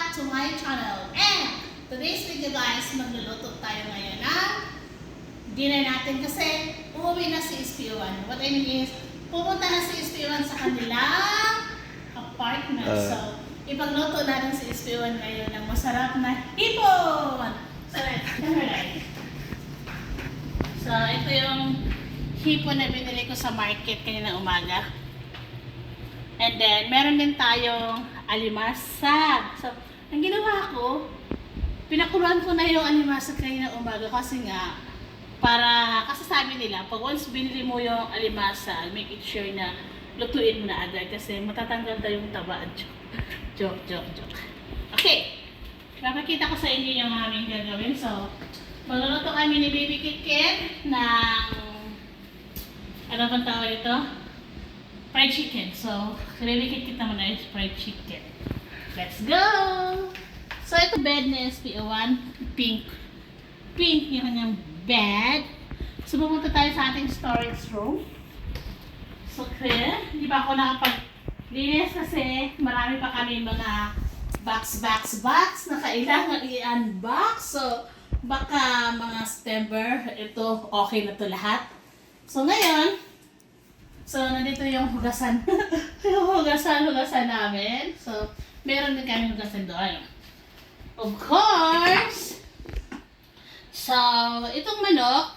back to my channel. And today's video guys, magluluto tayo ngayon ng dinner natin kasi uuwi na si SPO1. What I mean is, pupunta na si SPO1 sa kanilang apartment. So, ipagluto natin si SPO1 ngayon ng masarap na hipon. So, ito yung hipon na binili ko sa market kanina umaga. And then, meron din tayong alimasag. So, ang ginawa ko, pinakuluan ko na yung alimasag kanina umaga kasi nga, kasi sabi nila, pag once binili mo yung alimasag, make it sure na lutuin mo na agad kasi matatanggal tayo yung taba. Joke. Okay, papakita ko sa inyo yung aming gagawin. So, magluluto kami ni Baby Kit ng, ano bang tawag ito? Fried chicken. So, Baby Kit naman ay fried chicken. Let's go! So, ito bed ni SPO1. Pink yung kanyang bed. So, pumunta tayo sa ating storage room. So, clear. Hindi pa ako nakapag-linis kasi marami pa kami mga box na kailangan i-unbox. So, baka mga September, ito okay na to lahat. So, ngayon, nandito yung hugasan. yung hugasan namin. So, meron din kami hugasan doon. Of course! So, itong manok,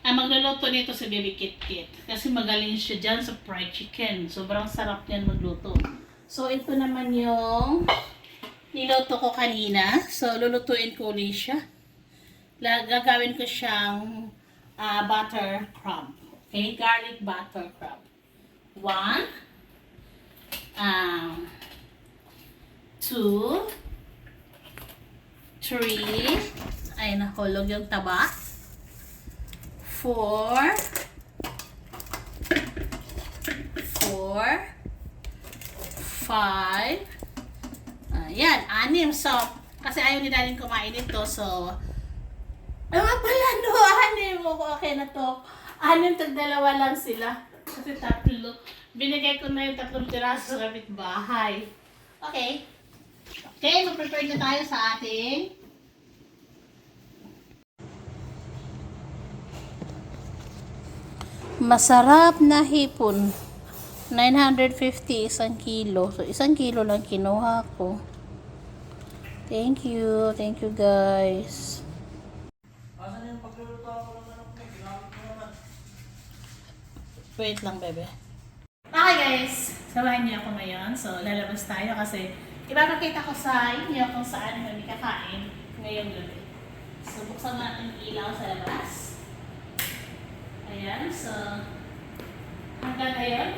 magluluto nito si Baby Kit. Kasi magaling siya dyan sa fried chicken. Sobrang sarap niyan magluto. So, ito naman yung niluto ko kanina. So, lulutuin ko ulit siya. Gagawin ko siyang butter crumb. Okay, garlic butter crumb. 1, 2, 3, ay nahulog yung taba. 4, 5, ayan, 6. So, kasi ayaw ni Daddy kumain ito, so, pala, no, 6. Okay na to. 6, tag-2 lang sila. Kasi 3. Binigay ko na yung 3 piraso sa kapitbahay. Okay. Okay, mag-prepare na tayo sa ating masarap na hipon. 950 1 kilo. So, 1 kilo lang kinuha ko. Thank you guys. Wait lang, bebe. Okay guys, samahan niyo ako ngayon. So, lalabas tayo kasi ipapakita ko sa inyo kung saan kami kakain ngayong gabi. So, buksan natin yung ilaw sa labas. Ayan, so hanggang ngayon,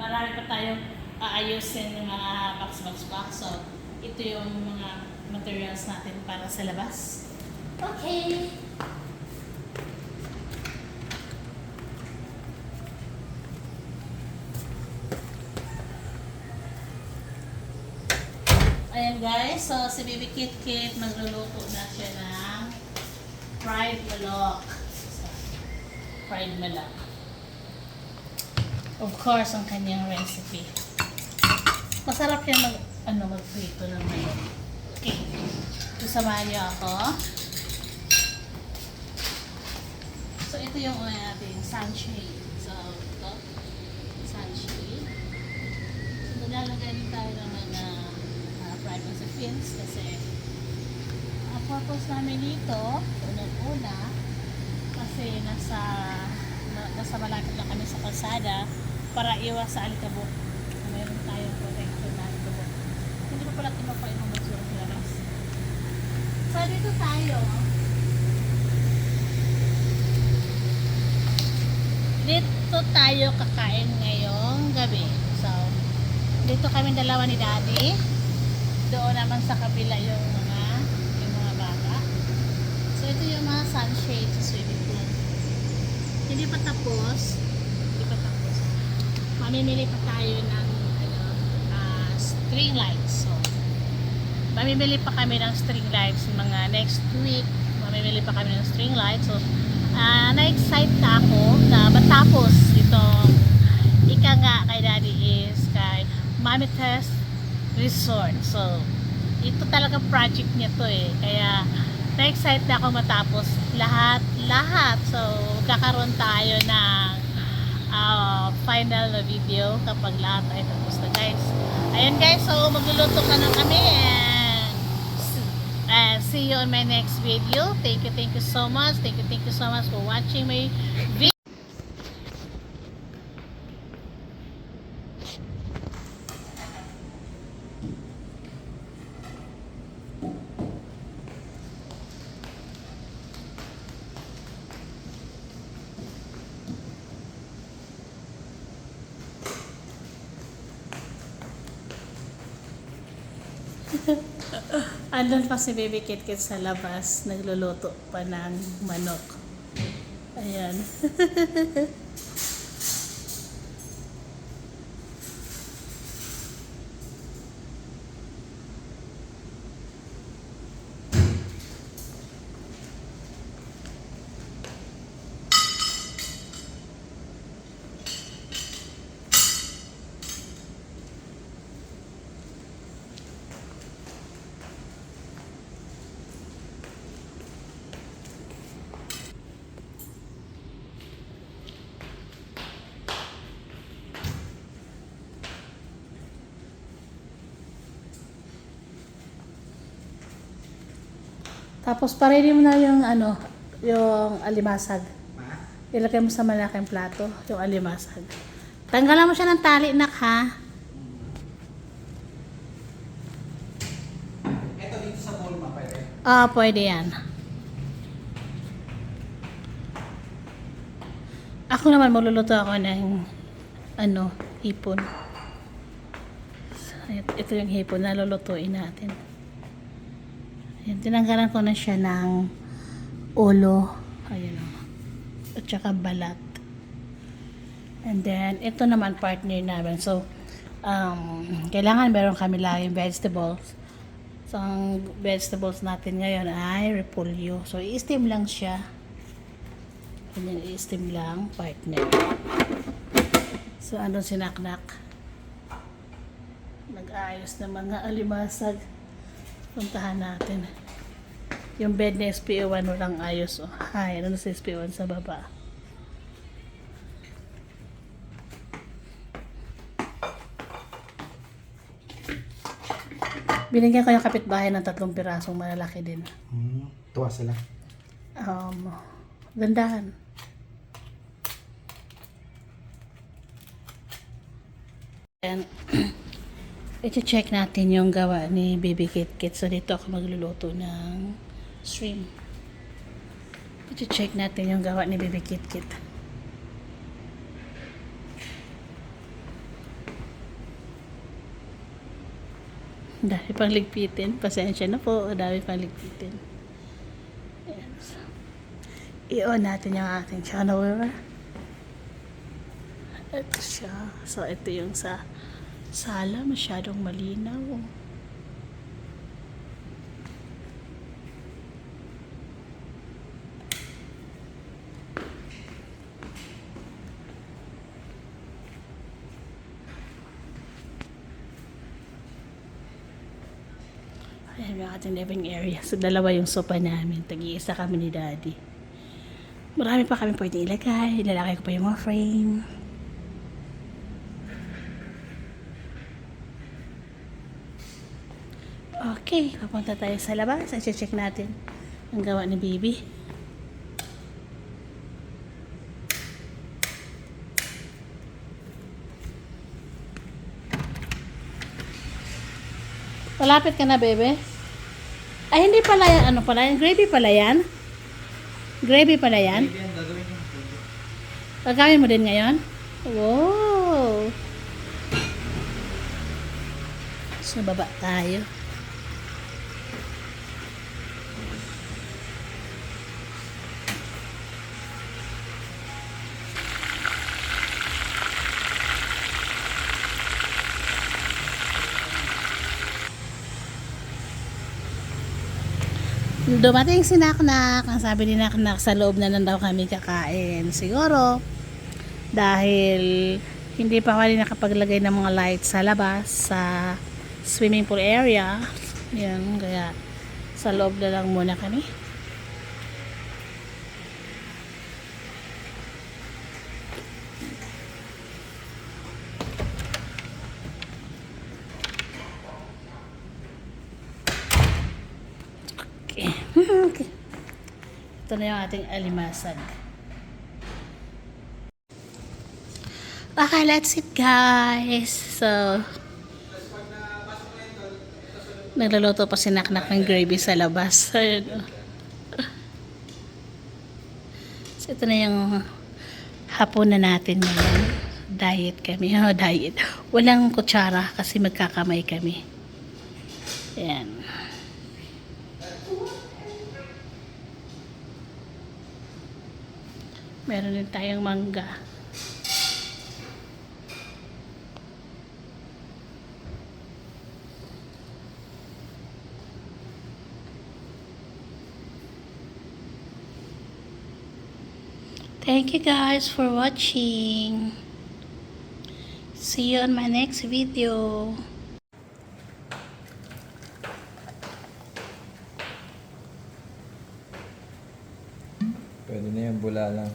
marami pa tayong aayusin ng mga box. So, ito yung mga materials natin para sa labas. Okay. Ayan guys, so si Baby Kit magluluto na siya ng fried manok. Of course, ang kanyang recipe. Masarap yan magprito ng manok. Okay. So, samahan niyo ako. So, ito yung ating sunshade. So, ito. Sunshade. So, naglalagay din tayo ng mga fried recipes kasi ang purpose namin dito, unang-una, kasi nasa malapit lang kami sa kalsada para iwas sa alikabok. Mayroon tayong protection na alikabok. Hindi pa pala tinapay ng basura sa labas. So, dito tayo. Dito tayo kakain ngayong gabi. So, dito kami dalawa ni Daddy. Doon naman sa kabila yung mga bata. So, ito yung mga sunshade sa swimming pool. Hindi pa tapos. Mamimili pa tayo ng string lights. So, mamimili pa kami ng string lights mga next week. Mamimili pa kami ng string lights. So, na-excite na ako na matapos itong ika nga kay Daddy is kay Mami Test Resort. So, ito talaga project niya to eh. Kaya na-excite na ako matapos lahat. So, kakaroon tayo ng final na video kapag lahat ay tapos na guys. Ayun guys, so magluluto ka na kami and see you on my next video. Thank you so much. Thank you so much for watching my video. Andun pa si Baby Kit Kit sa labas, nagluluto pa ng manok. Ayan. Tapos parehin mo na yung yung alimasag. Ilagay mo sa malaking plato, yung alimasag. Tanggalan mo siya ng tali, nak, ha? Ito dito sa bowl ma, pwede? Pwede yan. Ako naman, magluluto ako ng hipon. Ito yung hipon na lulutuin natin. Ayan, tinanggalan ko na siya ng ulo. Ayan o. At saka balat. And then, ito naman partner namin. So, kailangan meron kami laging vegetables. So, ang vegetables natin ngayon ay repolyo. So, i-steam lang siya. Ganyan, i-steam lang, partner. So, andun si Naknak. Nag-aayos ng mga alimasag. Puntahan natin. Yung bed na SPO1 walang ayos. Oh. Hi, ano sa SPO1 sa baba. Binigyan ko yung kapitbahay ng 3 pirasong malalaki din. Tuwa sila. Gandahan. And i-check natin yung gawa ni Baby Kit Kit. So, dito ako magluluto ng shrimp. I-check natin yung gawa ni Baby Kit Kit. Dami pang ligpitin. Pasensya na po. Dami pang ligpitin. Ayan. So, i-on natin yung ating channel. Ito siya. So, ito yung sa sala, masyadong malinaw. Ayan yung ating living area. So, dalawa yung sopa namin. Tag-iisa kami ni Daddy. Marami pa kami pwedeng ilagay. Ilalagay ko pa yung mga frame. Okay, papunta tayo sa labas. I-check natin ang gawa ni Baby. Palapit ka na, bebe. Ay, hindi pala yan. Ano pala yan? Gravy pala yan? Gravy pala yan? Gagawin mo din ngayon? Wow! So, baba tayo. Dumating si Naknak. Ang sabi ni Naknak, sa loob na lang daw kami kakain. Siguro, dahil hindi pa kami nakapaglagay ng mga lights sa labas, sa swimming pool area. Yan, kaya sa loob na lang muna kami. Okay. Okay. Ito na yung ating alimasag. Okay, let's eat guys. So, nagluluto pa si Naknak ng gravy sa labas. Ayun. So, ito na yung hapunan natin ngayon. Diet kami. Oh, diet. Walang kutsara kasi magkakamay kami. Ayan. Meron din tayong mangga. Thank you guys for watching. See you on my next video. Pwede na yung bula lang.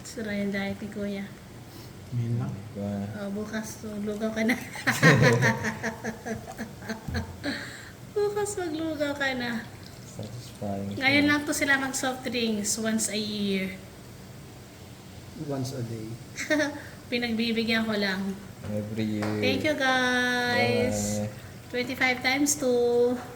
Sira yung diet ni Kuya. Yun lang. Oh, bukas lugaw ka na. Bukas maglugaw ka na. Satisfying. Ngayon lang to sila mag soft drinks once a year. Once a day. Pinagbibigyan ko lang. Every year. Thank you guys. Bye. 25 times 2.